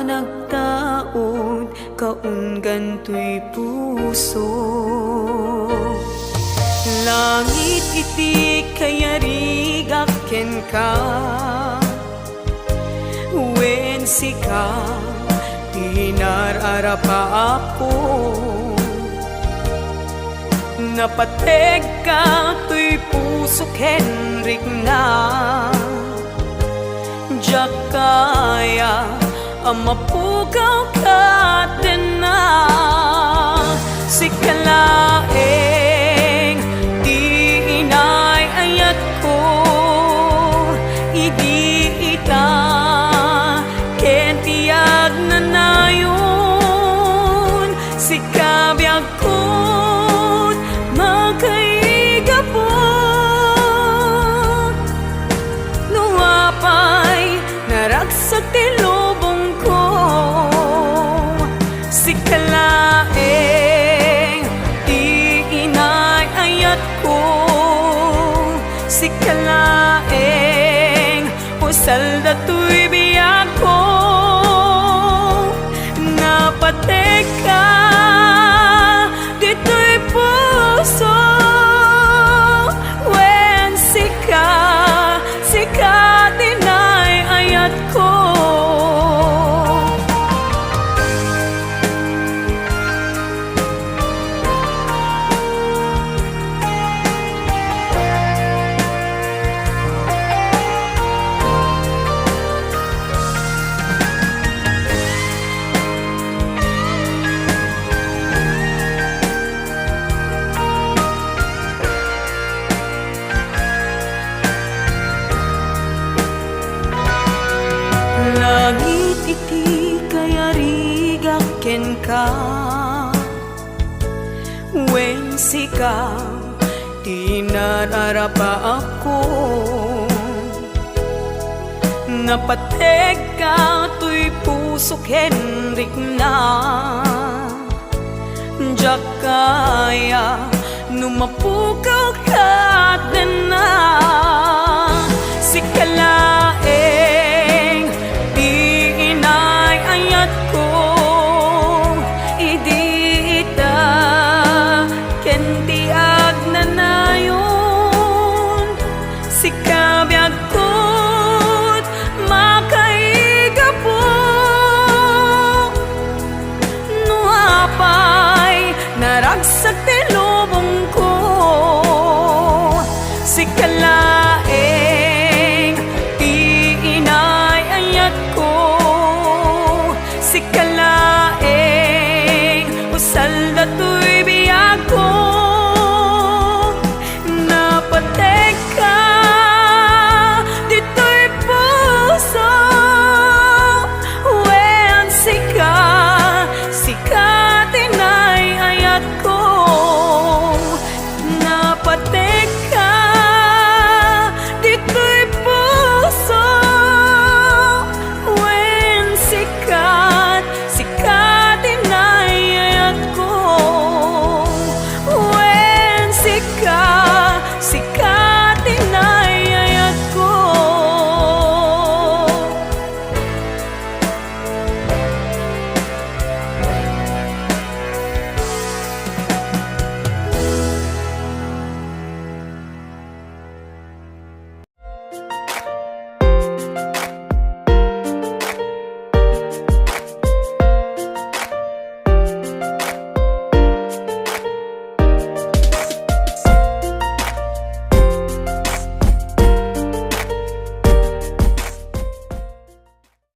nagtaod kaun gantoy puso. Langit iti kayarigak ken ka, wen sika tinararapa ako. Napateg ka tuy puso Henrik na, diyak kaya amapukaw ka din na. Sika laeng di inay-ayat ko, idi ita ken tiyag na nayon. Sika biyag ko magkaigapot, nuapay naragsak ti lubong ko. Sika laeng di inay-ayat ko, sika laeng pusal datoy biyak ko. Napatek ka dito'y puso, wen sika tinay-ayat ko. Langit iti kayarigak ken ka, wen sika tinararapa ako. Napateg ka tuy puso Henrik na, diyak kaya numapukaw ka din na.